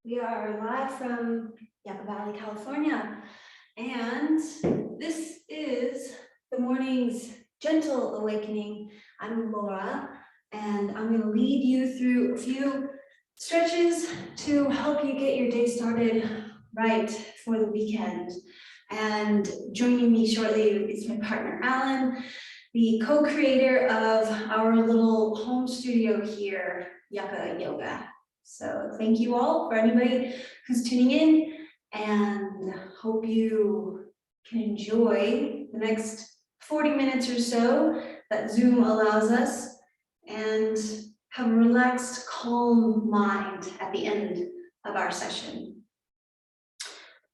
We are live from Yucca Valley, California, and this is the morning's gentle awakening. I'm Laura, and I'm going to lead you through a few stretches to help you get your day started right for the weekend. And joining me shortly is my partner, Alan, the co-creator of our little home studio here, Yucca Yoga. So thank you all for anybody who's tuning in, and hope you can enjoy the next 40 minutes or so that Zoom allows us and have a relaxed, calm mind at the end of our session.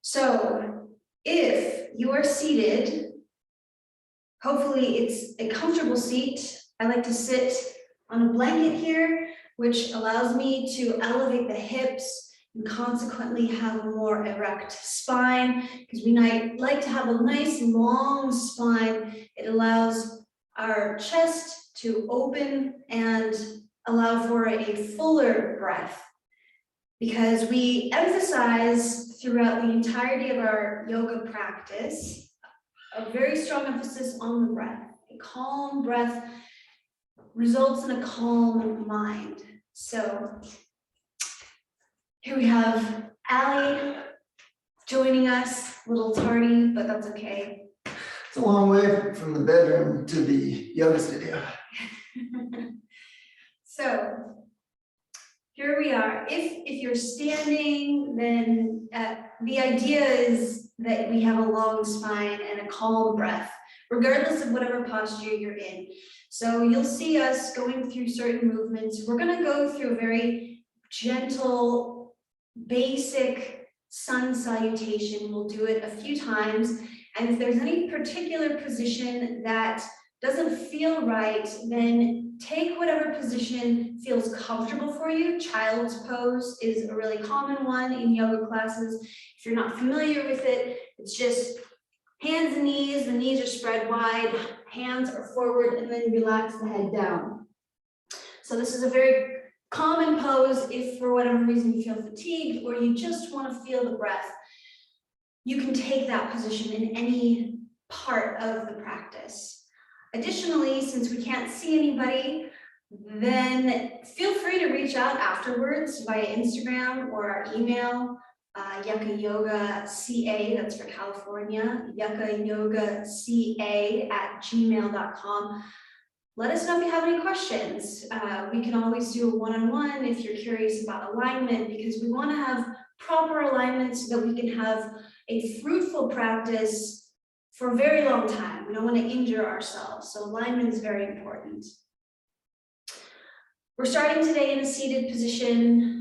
So if you are seated, hopefully it's a comfortable seat. I like to sit on a blanket here, which allows me to elevate the hips and consequently have a more erect spine, because we like to have a nice long spine. It allows our chest to open and allow for a fuller breath, because we emphasize throughout the entirety of our yoga practice a very strong emphasis on the breath. A calm breath results in a calm mind. So here we have Allie joining us, a little tardy, but that's okay. It's a long way from the bedroom to the yoga studio. So here we are. If you're standing, then the idea is that we have a long spine and a calm breath, regardless of whatever posture you're in. So you'll see us going through certain movements. We're going to go through a very gentle, basic sun salutation. We'll do it a few times. And if there's any particular position that doesn't feel right, then take whatever position feels comfortable for you. Child's pose is a really common one in yoga classes. If you're not familiar with it, it's just hands and knees. The knees are spread wide, hands are forward, and then relax the head down. So this is a very common pose if for whatever reason you feel fatigued or you just want to feel the breath. You can take that position in any part of the practice. Additionally, since we can't see anybody, then feel free to reach out afterwards via Instagram or our email, Yucca Yoga CA, that's for California, Yucca Yoga CA @gmail.com. Let us know if you have any questions. We can always do a one-on-one if you're curious about alignment, because we want to have proper alignment so that we can have a fruitful practice for a very long time. We don't want to injure ourselves, so alignment is very important. We're starting today in a seated position,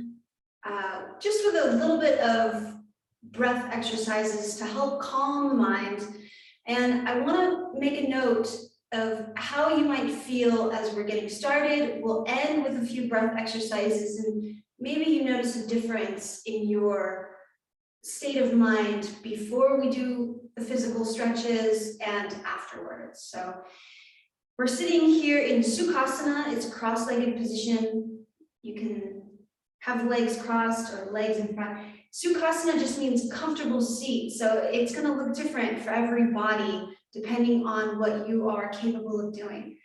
just with a little bit of breath exercises to help calm the mind. And I want to make a note of how you might feel as we're getting started. We'll end with a few breath exercises, and maybe you notice a difference in your state of mind before we do the physical stretches and afterwards. So we're sitting here in Sukhasana. It's a cross-legged position. You can have legs crossed or legs in front. Sukhasana just means comfortable seat. So it's going to look different for every body depending on what you are capable of doing.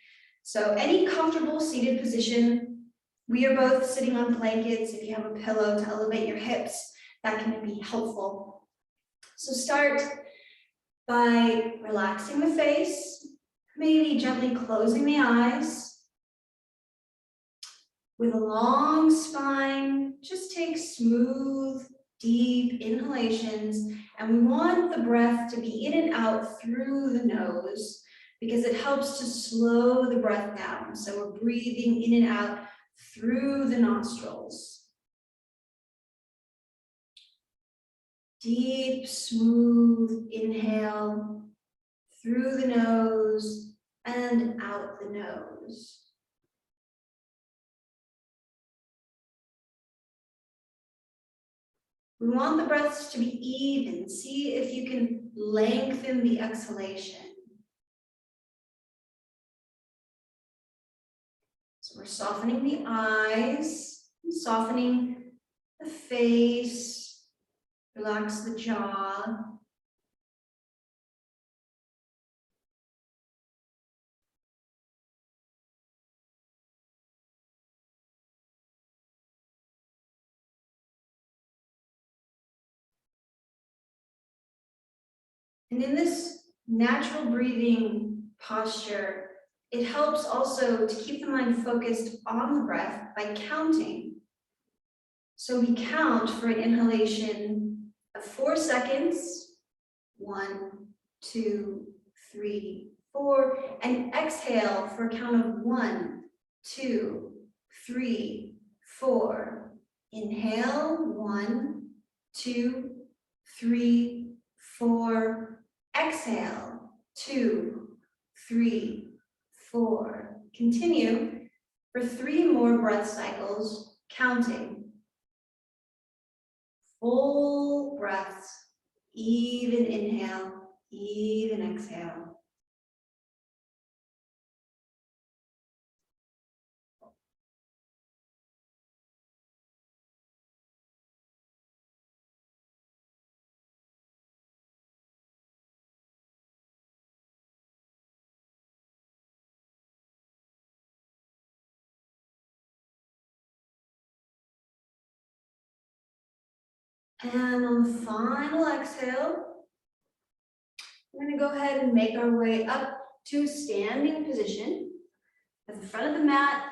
So any comfortable seated position. We are both sitting on blankets. If you have a pillow to elevate your hips, that can be helpful. So start by relaxing the face, maybe gently closing the eyes. With a long spine, just take smooth, deep inhalations, and we want the breath to be in and out through the nose because it helps to slow the breath down. So we're breathing in and out through the nostrils. Deep, smooth inhale through the nose and out the nose. We want the breaths to be even. See if you can lengthen the exhalation. So we're softening the eyes, softening the face, relax the jaw. And in this natural breathing posture, it helps also to keep the mind focused on the breath by counting. So we count for an inhalation of 4 seconds, 1, 2, 3, 4, and exhale for a count of 1, 2, 3, 4. Inhale, 1, 2, 3, 4. Exhale, 2, 3, 4. Continue for 3 more breath cycles, counting. Full breaths, even inhale, even exhale. And on the final exhale, we're going to go ahead and make our way up to standing position at the front of the mat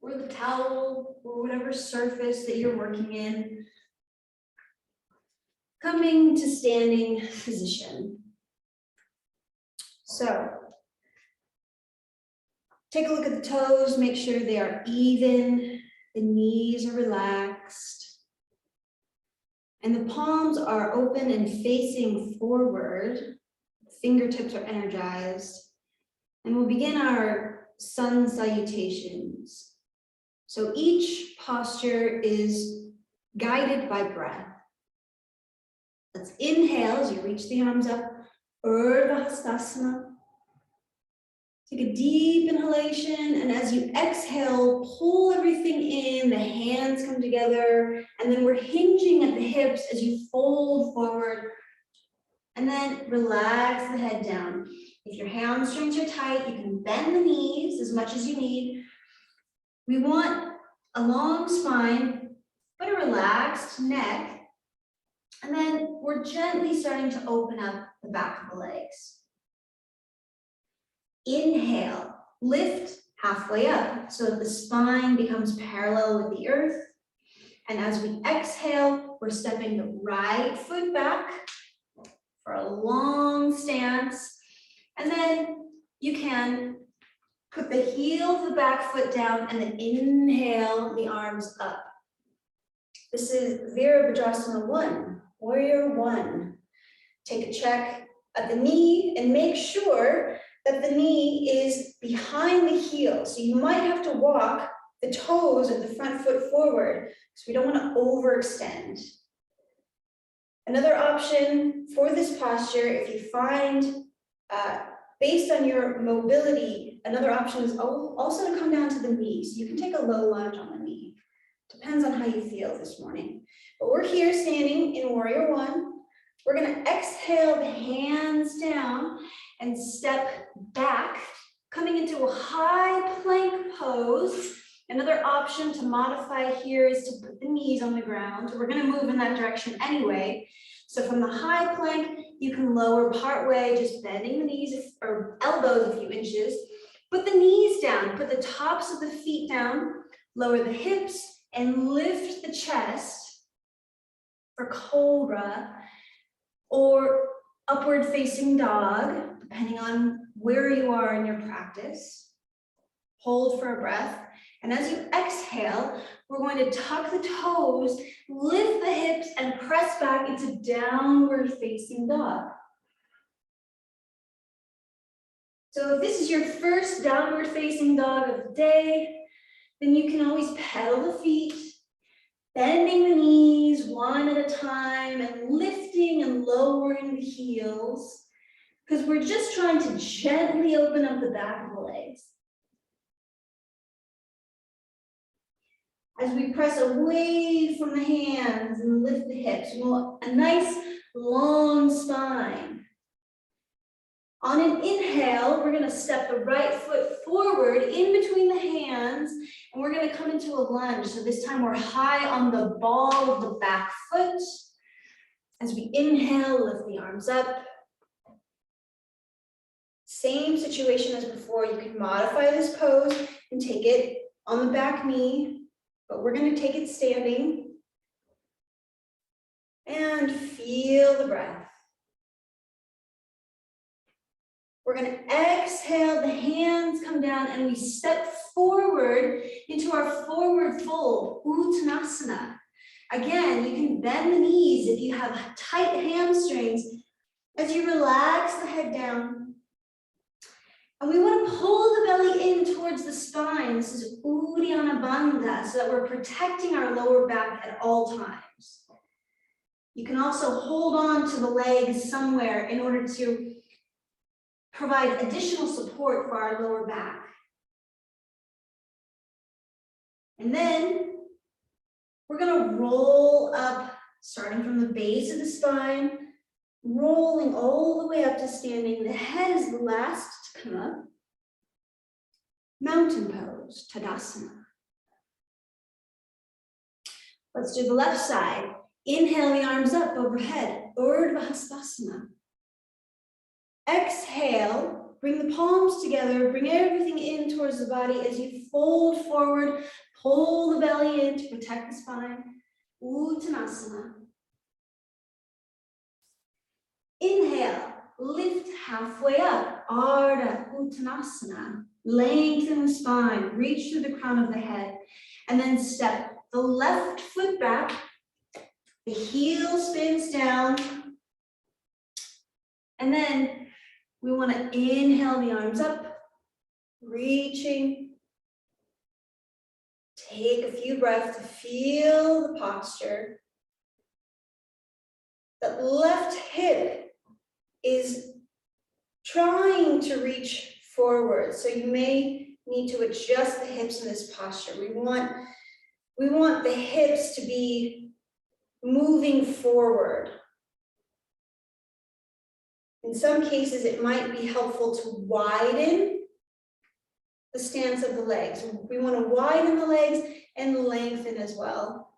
or the towel or whatever surface that you're working in. Coming to standing position. So, take a look at the toes, make sure they are even, the knees are relaxed. And the palms are open and facing forward. Fingertips are energized. And we'll begin our sun salutations. So each posture is guided by breath. Let's inhale as you reach the arms up. Urdhva Hastasana. Take a deep inhalation, and as you exhale, pull everything in, the hands come together, and then we're hinging at the hips as you fold forward, and then relax the head down. If your hamstrings are tight, you can bend the knees as much as you need. We want a long spine, but a relaxed neck, and then we're gently starting to open up the back of the legs. Inhale, lift halfway up so that the spine becomes parallel with the earth. And as we exhale, we're stepping the right foot back for a long stance. And then you can put the heel of the back foot down and then inhale the arms up. This is Virabhadrasana 1, Warrior 1. Take a check at the knee and make sure that the knee is behind the heel. So you might have to walk the toes of the front foot forward, so we don't want to overextend. Another option for this posture, if you find, based on your mobility, another option is also to come down to the knee. So you can take a low lunge on the knee. Depends on how you feel this morning. But we're here standing in Warrior 1. We're going to exhale the hands down and step back, coming into a high plank pose. Another option to modify here is to put the knees on the ground. We're going to move in that direction anyway. So from the high plank, you can lower partway, just bending the knees or elbows a few inches. Put the knees down, put the tops of the feet down, lower the hips, and lift the chest for cobra or upward facing dog, depending on where you are in your practice. Hold for a breath. And as you exhale, we're going to tuck the toes, lift the hips, and press back into downward facing dog. So if this is your first downward facing dog of the day, then you can always pedal the feet, bending the knees one at a time and lifting and lowering the heels, because we're just trying to gently open up the back of the legs. As we press away from the hands and lift the hips, we want a nice long spine. On an inhale, we're gonna step the right foot forward in between the hands, and we're gonna come into a lunge. So this time we're high on the ball of the back foot. As we inhale, lift the arms up. Same situation as before, you can modify this pose and take it on the back knee, but we're gonna take it standing. And feel the breath. We're gonna exhale, the hands come down, and we step forward into our forward fold, Uttanasana. Again, you can bend the knees if you have tight hamstrings as you relax the head down. And we want to pull the belly in towards the spine. This is Uddiyana Bandha, so that we're protecting our lower back at all times. You can also hold on to the legs somewhere in order to provide additional support for our lower back. And then we're going to roll up, starting from the base of the spine, rolling all the way up to standing. The head is the last to come up. Mountain pose, Tadasana. Let's do the left side. Inhale the arms up overhead, Urdhva Hastasana. Exhale, bring the palms together, bring everything in towards the body as you fold forward, pull the belly in to protect the spine. Uttanasana. Inhale, lift halfway up, Ardha Uttanasana. Lengthen the spine, reach through the crown of the head, and then step the left foot back, the heel spins down, and then we want to inhale the arms up, reaching. Take a few breaths to feel the posture. The left hip is trying to reach forward, so you may need to adjust the hips in this posture. We want the hips to be moving forward. In some cases, it might be helpful to widen the stance of the legs. We want to widen the legs and lengthen as well.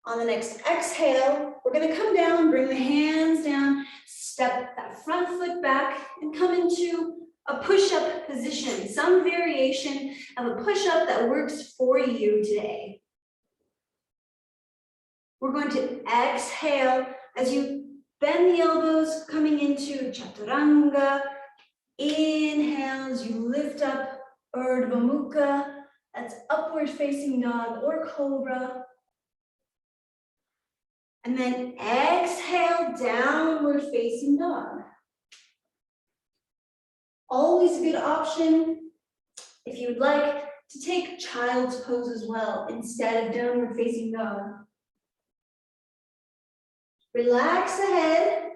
On the next exhale, we're going to come down, bring the hands down, step that front foot back, and come into a push-up position, some variation of a push-up that works for you today. We're going to exhale as you bend the elbows, coming into Chaturanga. Inhale as you lift up, Urdhva Mukha, that's upward facing dog or cobra. And then exhale, downward facing dog. Always a good option if you would like to take child's pose as well instead of downward facing dog. Relax the head.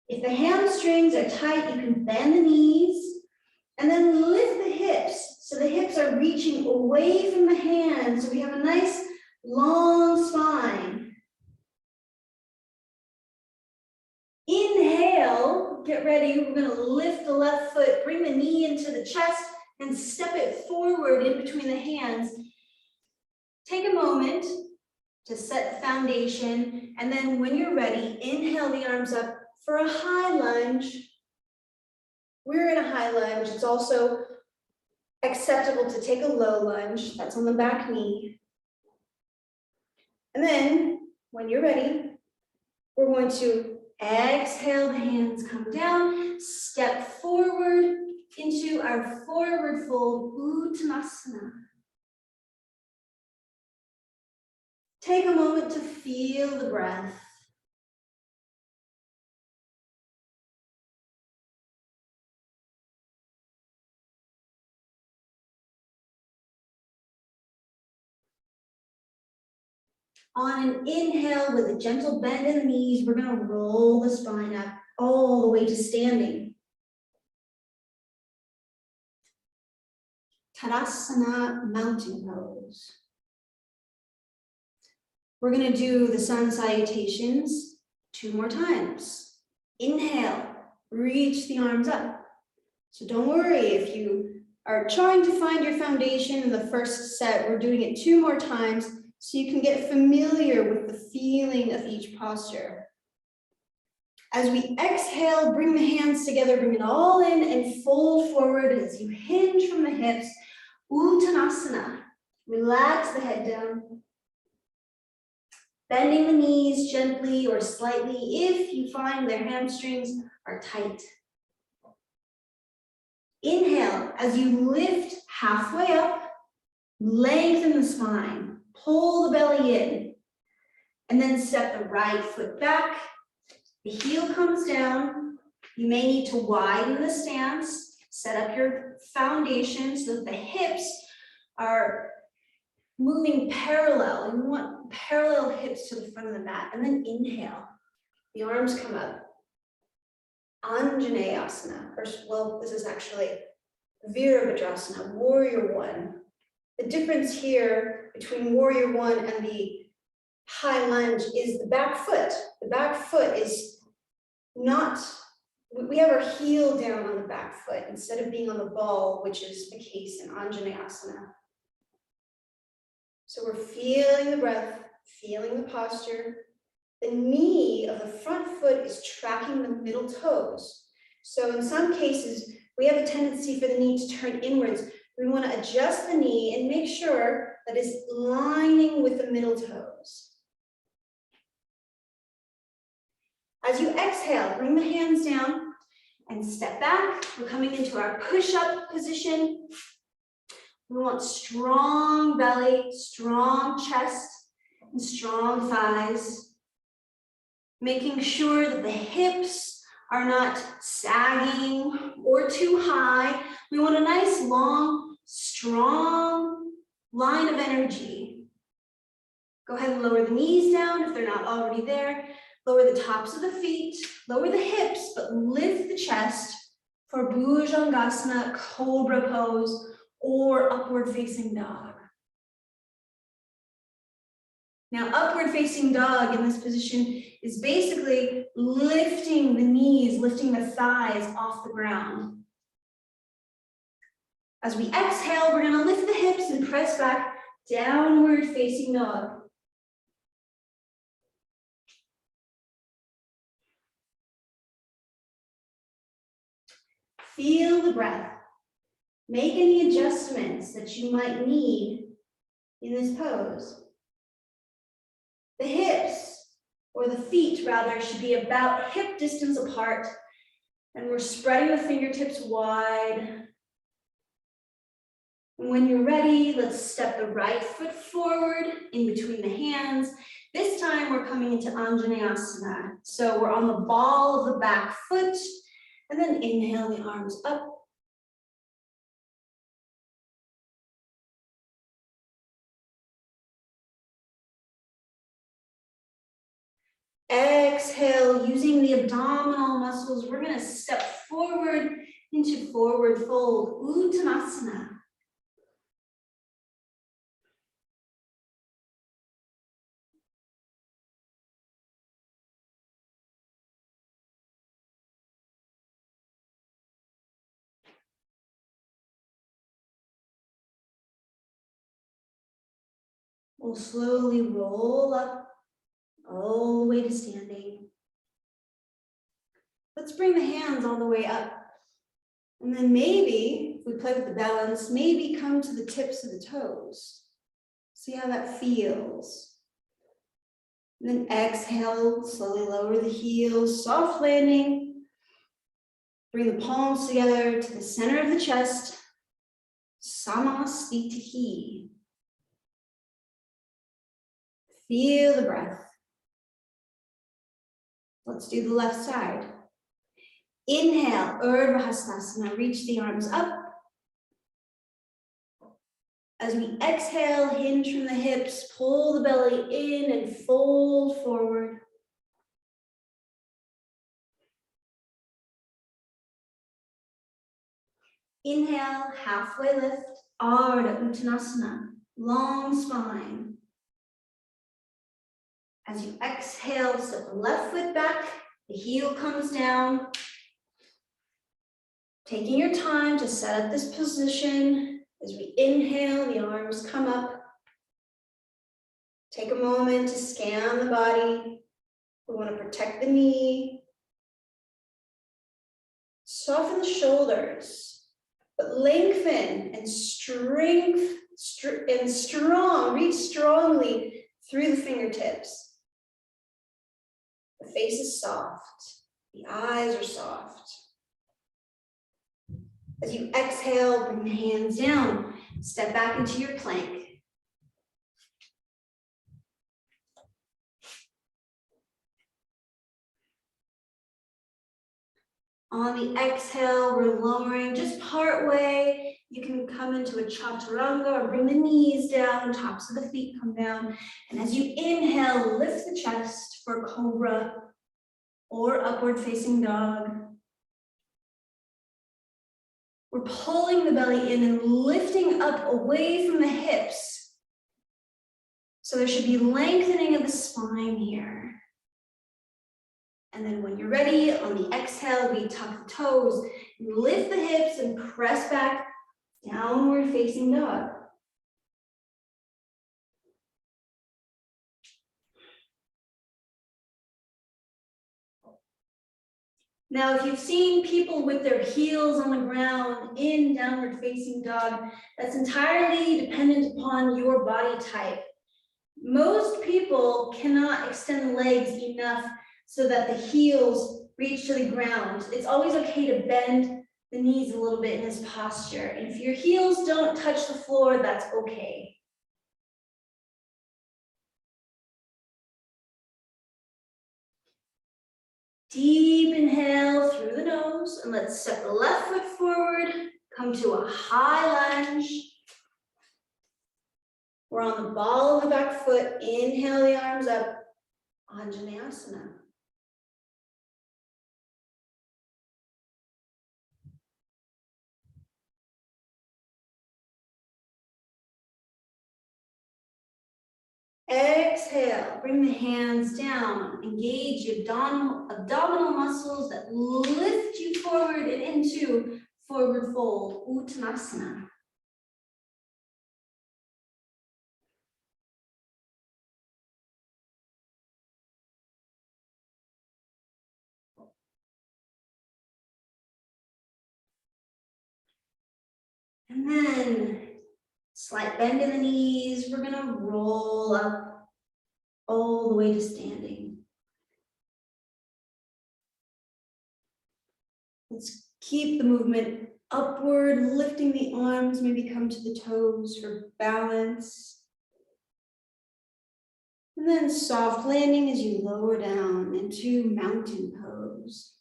If the hamstrings are tight, you can bend the knees and then lift the hips. So the hips are reaching away from the hands. So we have a nice long spine. Inhale, get ready. We're going to lift the left foot, bring the knee into the chest and step it forward in between the hands. Take a moment to set the foundation, and then when you're ready, inhale the arms up for a high lunge. We're in a high lunge. It's also acceptable to take a low lunge. That's on the back knee. And then when you're ready, we're going to exhale, the hands come down, step forward into our forward fold, Uttanasana. Take a moment to feel the breath. On an inhale with a gentle bend in the knees, we're going to roll the spine up all the way to standing. Tadasana, mountain pose. We're going to do the sun salutations 2 more times. Inhale, reach the arms up. So don't worry if you are trying to find your foundation in the first set. We're doing it 2 more times so you can get familiar with the feeling of each posture. As we exhale, bring the hands together, bring it all in and fold forward as you hinge from the hips. Uttanasana. Relax the head down. Bending the knees gently or slightly if you find their hamstrings are tight. Inhale, as you lift halfway up, lengthen the spine, pull the belly in, and then step the right foot back. The heel comes down. You may need to widen the stance, set up your foundation so that the hips are moving parallel. You want parallel hips to the front of the mat, and then inhale. The arms come up. Anjaneyasana. Well, this is actually Virabhadrasana, Warrior One. The difference here between Warrior One and the high lunge is the back foot. The back foot is not, we have our heel down on the back foot instead of being on the ball, which is the case in Anjaneyasana. So we're feeling the breath, feeling the posture. The knee of the front foot is tracking the middle toes. So in some cases, we have a tendency for the knee to turn inwards. We want to adjust the knee and make sure that it's lining with the middle toes. As you exhale, bring the hands down and step back. We're coming into our push-up position. We want strong belly, strong chest, and strong thighs. Making sure that the hips are not sagging or too high. We want a nice, long, strong line of energy. Go ahead and lower the knees down if they're not already there. Lower the tops of the feet, lower the hips, but lift the chest for Bhujangasana, Cobra pose, or upward facing dog. Now, upward facing dog in this position is basically lifting the knees, lifting the thighs off the ground. As we exhale, we're going to lift the hips and press back, downward facing dog. Feel the breath. Make any adjustments that you might need in this pose. The hips, or the feet rather, should be about hip distance apart, and we're spreading the fingertips wide. And when you're ready, let's step the right foot forward in between the hands. This time we're coming into Anjaneyasana. So we're on the ball of the back foot, and then inhale the arms up. Exhale, using the abdominal muscles, we're going to step forward into forward fold, Uttanasana. We'll slowly roll up all the way to standing. Let's bring the hands all the way up. And then maybe, if we play with the balance, maybe come to the tips of the toes. See how that feels. And then exhale, slowly lower the heels, soft landing. Bring the palms together to the center of the chest. Samastitihi. Feel the breath. Let's do the left side. Inhale, Urdhva Hastasana, reach the arms up. As we exhale, hinge from the hips, pull the belly in and fold forward. Inhale, halfway lift. Ardha Uttanasana, long spine. As you exhale, step the left foot back, the heel comes down. Taking your time to set up this position. As we inhale, the arms come up. Take a moment to scan the body. We want to protect the knee. Soften the shoulders, but lengthen and reach strongly through the fingertips. The face is soft, the eyes are soft. As you exhale, bring the hands down, step back into your plank. On the exhale, we're lowering just part way. You can come into a chaturanga or bring the knees down, tops of the feet come down. And as you inhale, lift the chest for cobra or upward facing dog. We're pulling the belly in and lifting up away from the hips. So there should be lengthening of the spine here. And then when you're ready, on the exhale, we tuck the toes, lift the hips and press back, downward facing dog. Now, if you've seen people with their heels on the ground in downward facing dog, that's entirely dependent upon your body type. Most people cannot extend the legs enough so that the heels reach to the ground. It's always okay to bend the knees a little bit in this posture. And if your heels don't touch the floor, that's okay. Deep inhale through the nose, and let's step the left foot forward, come to a high lunge. We're on the ball of the back foot, inhale the arms up, Anjaneyasana. Exhale, bring the hands down, engage your abdominal muscles that lift you forward and into forward fold, Uttanasana. And then slight bend in the knees, we're gonna roll up all the way to standing. Let's keep the movement upward, lifting the arms, maybe come to the toes for balance. And then soft landing as you lower down into mountain pose.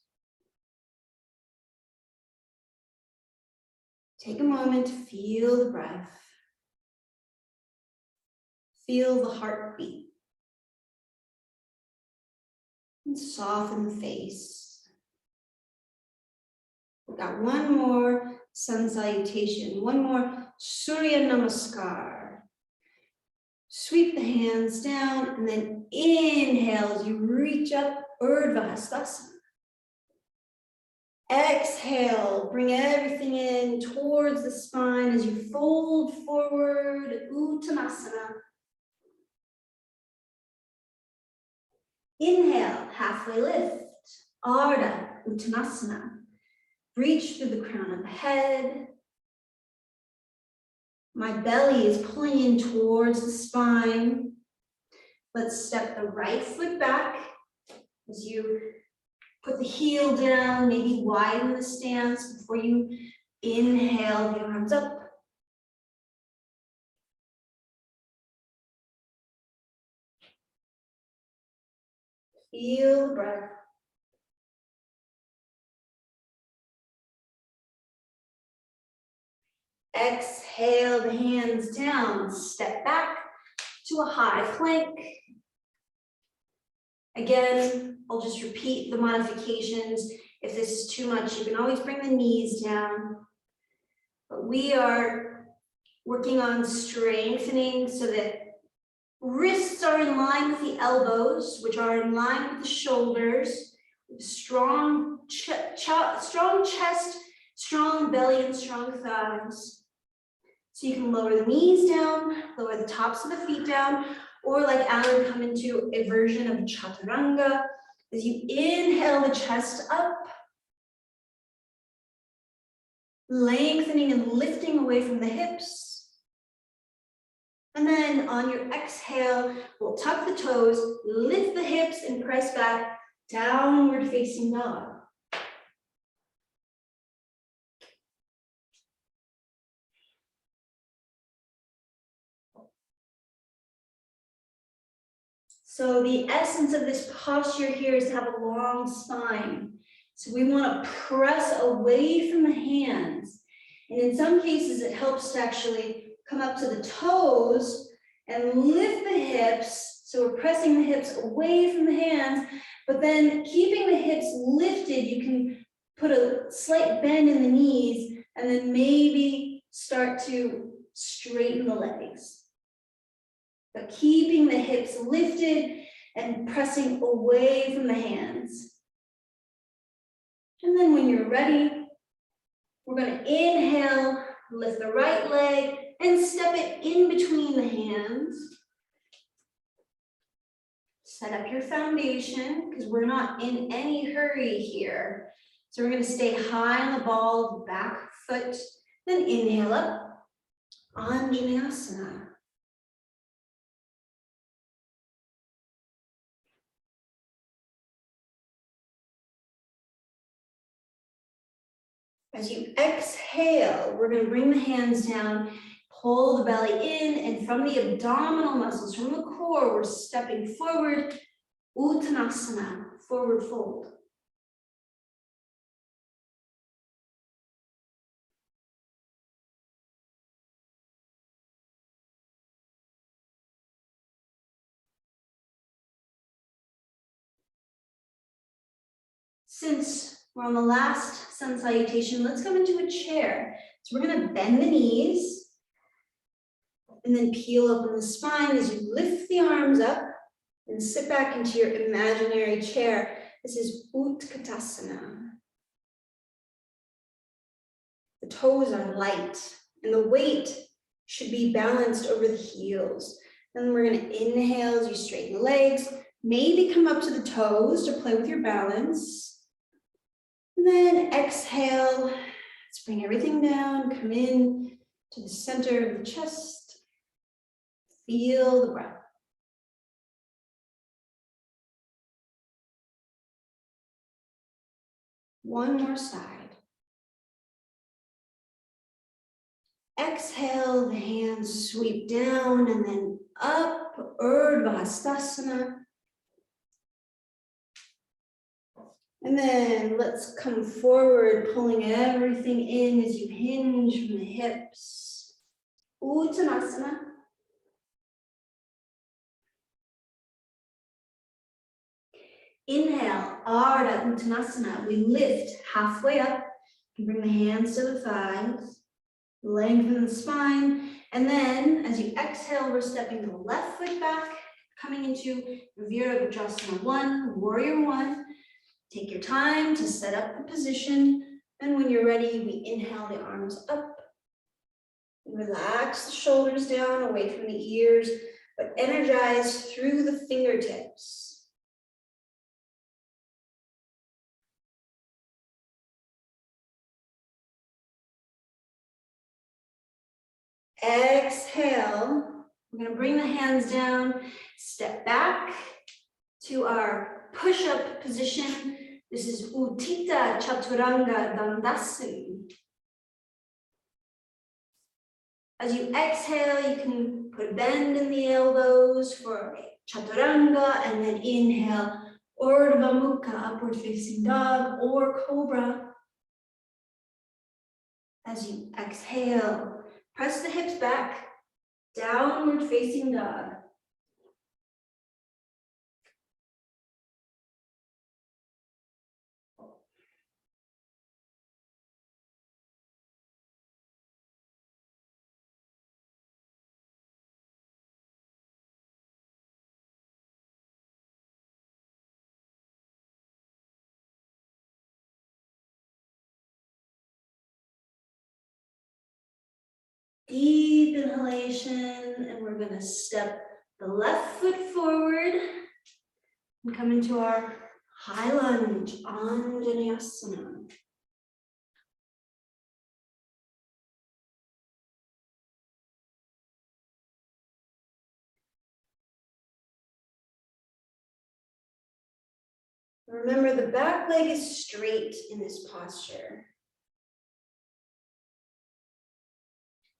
Take a moment to feel the breath. Feel the heartbeat. And soften the face. We've got one more sun salutation, one more Surya Namaskar. Sweep the hands down and then inhale as you reach up, Urdhva Hastasana. Exhale, bring everything in towards the spine as you fold forward, Uttanasana. Inhale, halfway lift, Ardha Uttanasana. Reach through the crown of the head. My belly is pulling in towards the spine. Let's step the right foot back as you put the heel down, maybe widen the stance before you inhale the arms up. Feel the breath. Exhale the hands down, step back to a high plank. Again, I'll just repeat the modifications. If this is too much, you can always bring the knees down. But we are working on strengthening so that wrists are in line with the elbows, which are in line with the shoulders. Strong chest, strong belly, and strong thighs. So you can lower the knees down, lower the tops of the feet down, or like Alan, come into a version of chaturanga. As you inhale the chest up, lengthening and lifting away from the hips. And then on your exhale, we'll tuck the toes, lift the hips, and press back, downward facing dog. So the essence of this posture here is to have a long spine. So we want to press away from the hands. And in some cases, it helps to actually come up to the toes and lift the hips. So we're pressing the hips away from the hands, but then keeping the hips lifted, you can put a slight bend in the knees and then maybe start to straighten the legs. But keeping the hips lifted and pressing away from the hands. And then when you're ready, we're going to inhale, lift the right leg, and step it in between the hands. Set up your foundation, because we're not in any hurry here. So we're going to stay high on the ball of the back foot, then inhale up, Anjaneyasana. As you exhale, we're going to bring the hands down, pull the belly in, and from the abdominal muscles, from the core, we're stepping forward, Uttanasana, forward fold. Since we're on the last sun salutation, let's come into a chair. So we're going to bend the knees and then peel open the spine as you lift the arms up and sit back into your imaginary chair. This is Utkatasana. The toes are light and the weight should be balanced over the heels. Then we're going to inhale as you straighten the legs, maybe come up to the toes to play with your balance. And then exhale, let's bring everything down, come in to the center of the chest. Feel the breath. One more side. Exhale, the hands sweep down and then up, Urdhva Hastasana. And then let's come forward, pulling everything in as you hinge from the hips. Uttanasana. Inhale, Ardha Uttanasana. We lift halfway up. You bring the hands to the thighs. Lengthen the spine. And then as you exhale, we're stepping the left foot back, coming into Virabhadrasana 1, Warrior 1. Take your time to set up the position. And when you're ready, we inhale the arms up. Relax the shoulders down away from the ears, but energize through the fingertips. Exhale. We're going to bring the hands down, step back to our push-up position. This is Utthita Chaturanga Dandasana. As you exhale, you can put a bend in the elbows for Chaturanga, and then inhale, Urdhva Mukha, upward facing dog, or cobra. As you exhale, press the hips back, downward facing dog. Deep inhalation, and we're gonna step the left foot forward and come into our high lunge, Anjaneyasana. Remember, the back leg is straight in this posture.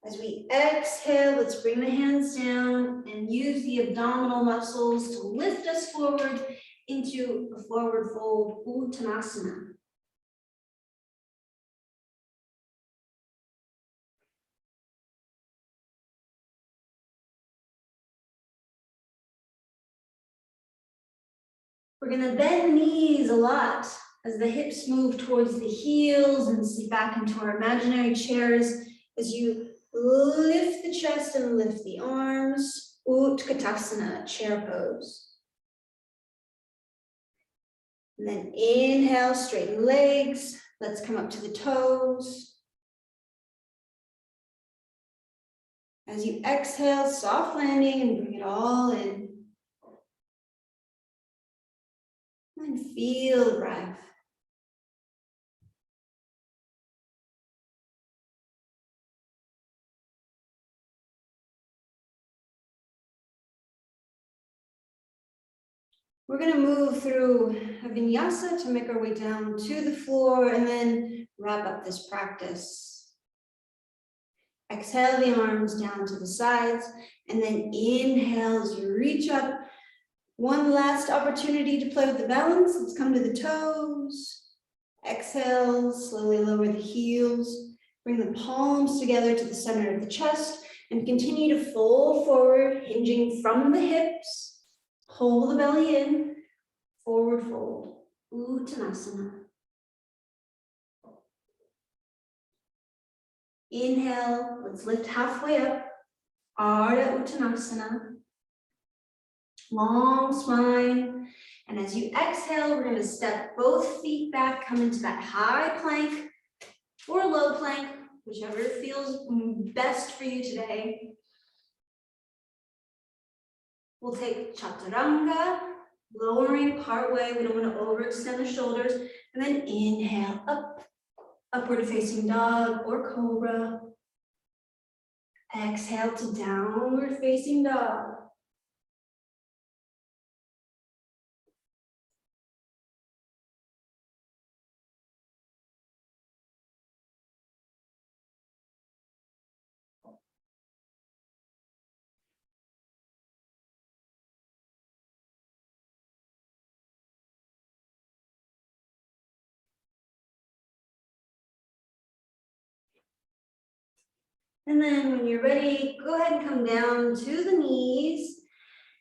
As we exhale, let's bring the hands down and use the abdominal muscles to lift us forward into a forward fold, Uttanasana. We're gonna bend knees a lot as the hips move towards the heels and sit back into our imaginary chairs as you lift the chest and lift the arms, Utkatasana, chair pose. And then inhale, straighten legs. Let's come up to the toes. As you exhale, soft landing and bring it all in. And feel the breath. We're going to move through a vinyasa to make our way down to the floor and then wrap up this practice. Exhale the arms down to the sides and then inhale as you reach up. One last opportunity to play with the balance. Let's come to the toes. Exhale, slowly lower the heels. Bring the palms together to the center of the chest and continue to fold forward, hinging from the hips. Hold the belly in, forward fold, Uttanasana. Inhale, let's lift halfway up, Ardha Uttanasana. Long spine, and as you exhale, we're going to step both feet back, come into that high plank or low plank, whichever feels best for you today. We'll take chaturanga, lowering partway. We don't want to overextend the shoulders. And then inhale up, upward facing dog or cobra. Exhale to downward facing dog. And then when you're ready, go ahead and come down to the knees.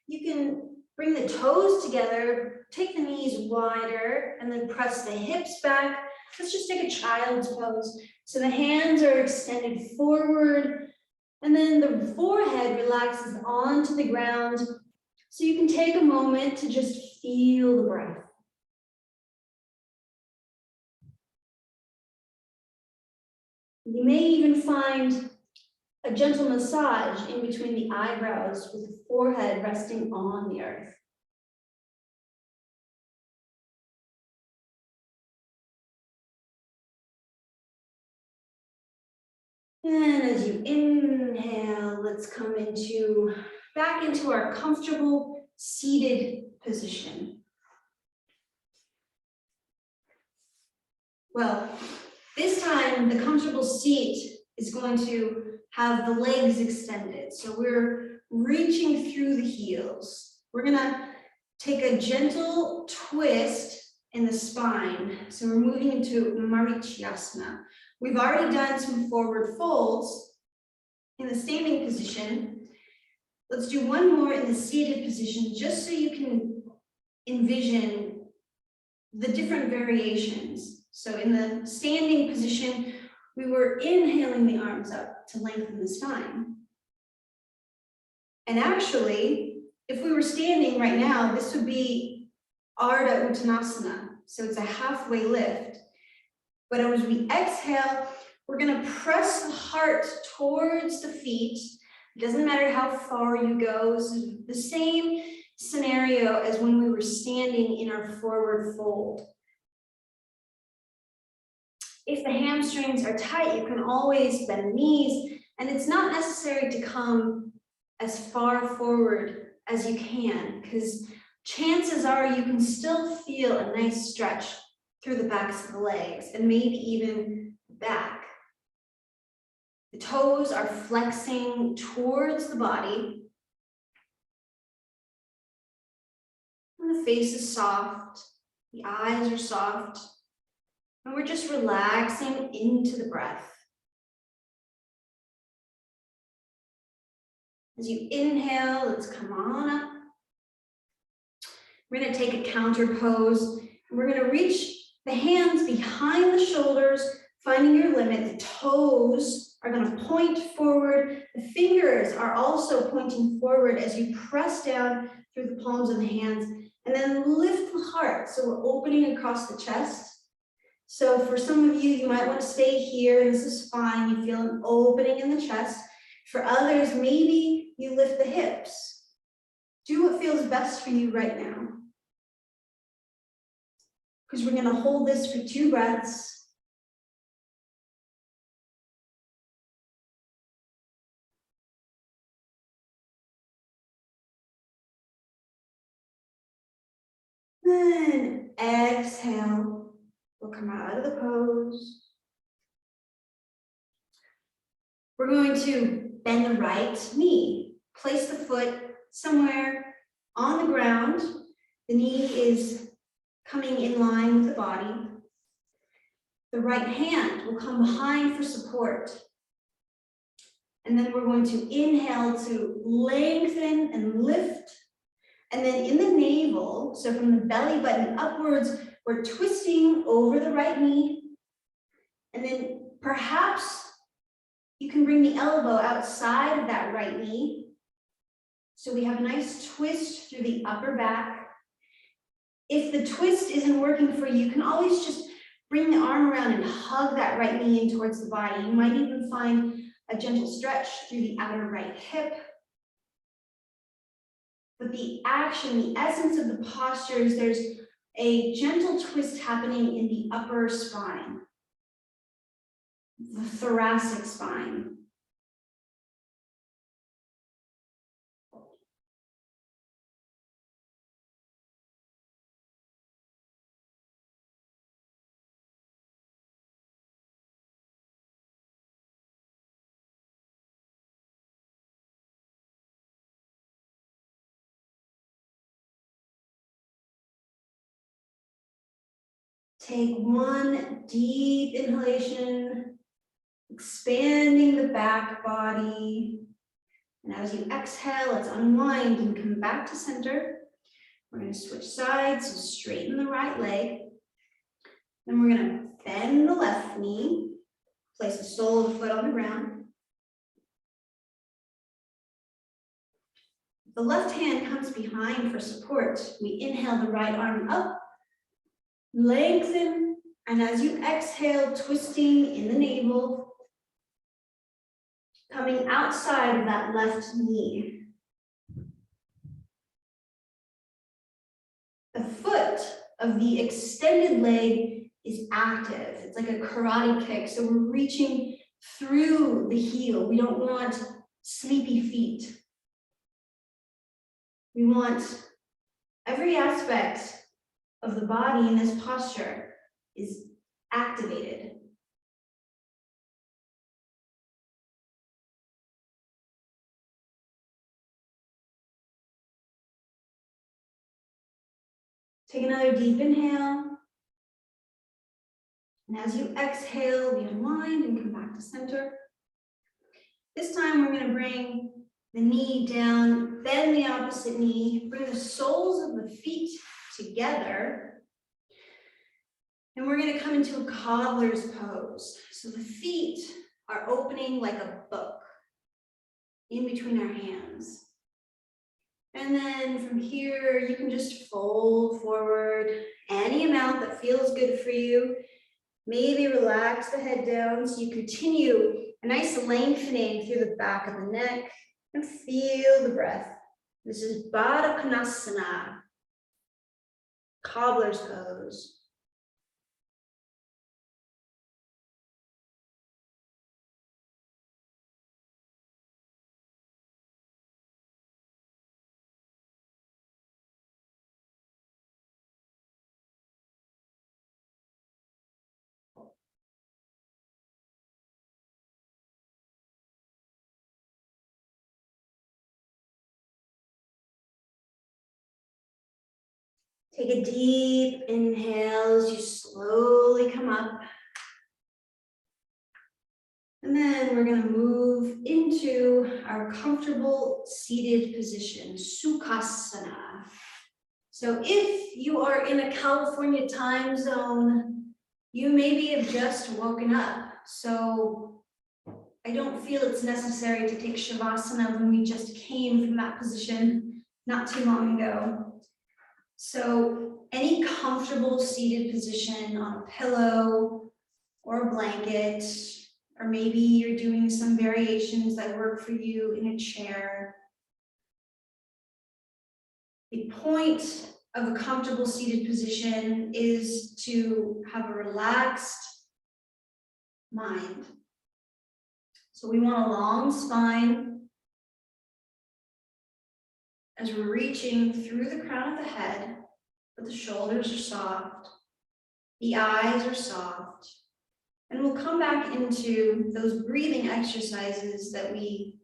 You can bring the toes together, take the knees wider, and then press the hips back. Let's just take a child's pose. So the hands are extended forward, and then the forehead relaxes onto the ground. So you can take a moment to just feel the breath. You may even find a gentle massage in between the eyebrows with the forehead resting on the earth. And as you inhale, let's come back into our comfortable seated position. Well, this time the comfortable seat is going to have the legs extended. So we're reaching through the heels. We're gonna take a gentle twist in the spine. So we're moving into Marichyasana. We've already done some forward folds in the standing position. Let's do one more in the seated position, just so you can envision the different variations. So in the standing position, we were inhaling the arms up to lengthen the spine. And actually, if we were standing right now, this would be Ardha Uttanasana. So it's a halfway lift. But as we exhale, We're gonna press the heart towards the feet. It doesn't matter how far you go. This is the same scenario as when we were standing in our forward fold. If the hamstrings are tight, you can always bend the knees, and it's not necessary to come as far forward as you can, because chances are you can still feel a nice stretch through the backs of the legs and maybe even the back. The toes are flexing towards the body. And the face is soft, the eyes are soft, and we're just relaxing into the breath. As you inhale, let's come on up. We're going to take a counter pose, and we're going to reach the hands behind the shoulders, finding your limit. The toes are going to point forward. The fingers are also pointing forward as you press down through the palms of the hands, and then lift the heart. So we're opening across the chest. So for some of you, you might want to stay here, and this is fine. You feel an opening in the chest. For others, maybe you lift the hips. Do what feels best for you right now. Because we're going to hold this for 2 breaths. Then exhale. We'll come out of the pose. We're going to bend the right knee. Place the foot somewhere on the ground. The knee is coming in line with the body. The right hand will come behind for support. And then we're going to inhale to lengthen and lift. And then in the navel, so from the belly button upwards, we're twisting over the right knee. And then perhaps you can bring the elbow outside of that right knee. So we have a nice twist through the upper back. If the twist isn't working for you, you can always just bring the arm around and hug that right knee in towards the body. You might even find a gentle stretch through the outer right hip. But the action, the essence of the posture is there's a gentle twist happening in the upper spine, the thoracic spine. Take one deep inhalation, expanding the back body. And as you exhale, let's unwind and come back to center. We're going to switch sides, so straighten the right leg. Then we're going to bend the left knee, place the sole of the foot on the ground. The left hand comes behind for support. We inhale the right arm up, lengthen, and as you exhale, twisting in the navel, coming outside of that left knee. The foot of the extended leg is active. It's like a karate kick. So we're reaching through the heel. We don't want sleepy feet. We want every aspect of the body in this posture is activated. Take another deep inhale. And as you exhale, we unwind and come back to center. This time we're going to bring the knee down, bend the opposite knee, bring the soles of the feet together. And we're going to come into a cobbler's pose. So the feet are opening like a book in between our hands. And then from here, you can just fold forward any amount that feels good for you. Maybe relax the head down so you continue a nice lengthening through the back of the neck and feel the breath. This is Baddha Konasana, cobbler's pose. Take a deep inhale as you slowly come up. And then we're going to move into our comfortable seated position, Sukhasana. So if you are in a California time zone, you maybe have just woken up. So I don't feel it's necessary to take Shavasana when we just came from that position not too long ago. So any comfortable seated position on a pillow or a blanket, or maybe you're doing some variations that work for you in a chair. The point of a comfortable seated position is to have a relaxed mind. So we want a long spine as we're reaching through the crown of the head, but the shoulders are soft, the eyes are soft, and we'll come back into those breathing exercises that we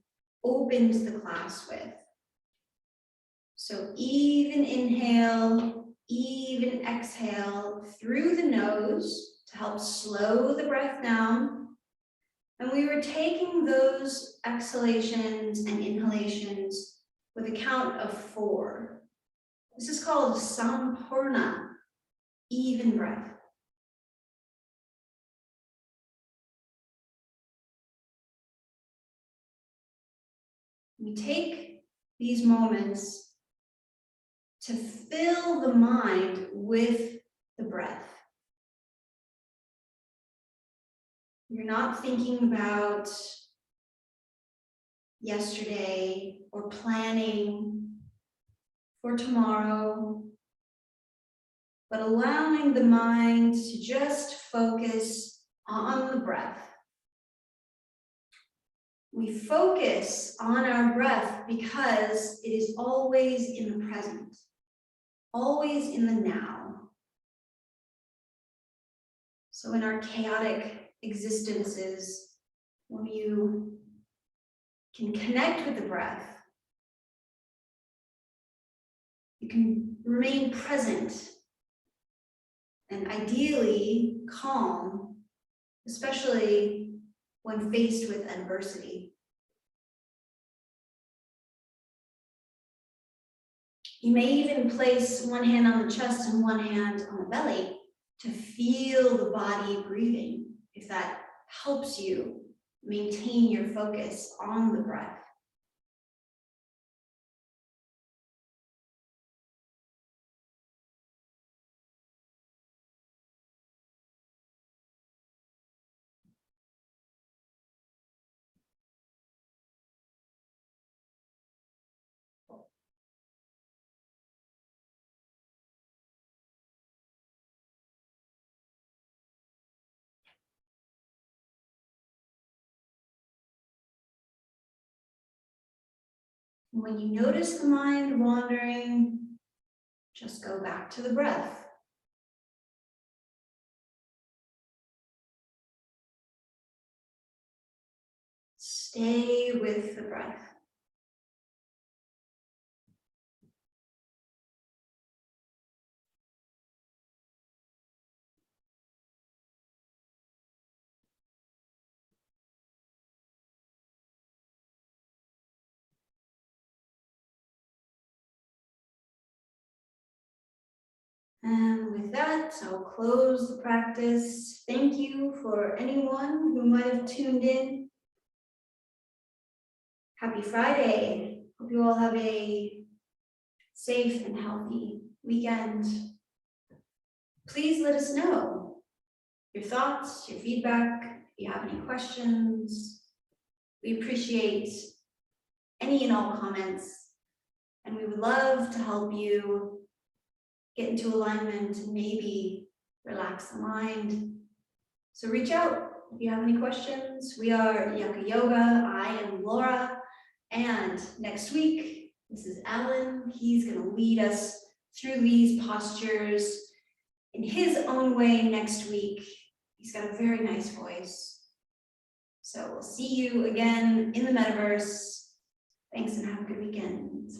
opened the class with. So even inhale, even exhale through the nose to help slow the breath down. And we were taking those exhalations and inhalations with a count of 4. This is called sampurna, even breath. We take these moments to fill the mind with the breath. You're not thinking about yesterday or planning for tomorrow, but allowing the mind to just focus on the breath. We focus on our breath because it is always in the present, always in the now. So in our chaotic existences, when you can connect with the breath, you can remain present and ideally calm, especially when faced with adversity. You may even place one hand on the chest and one hand on the belly to feel the body breathing, if that helps you maintain your focus on the breath. When you notice the mind wandering, just go back to the breath. Stay with the breath. And with that, I'll close the practice. Thank you for anyone who might have tuned in. Happy Friday. Hope you all have a safe and healthy weekend. Please let us know your thoughts, your feedback, if you have any questions. We appreciate any and all comments, and we would love to help you get into alignment and maybe relax the mind. So reach out if you have any questions. We are Yucca Yoga. I am Laura, and next week, this is Alan. He's going to lead us through these postures in his own way next week. He's got a very nice voice. So we'll see you again in the metaverse. Thanks and have a good weekend.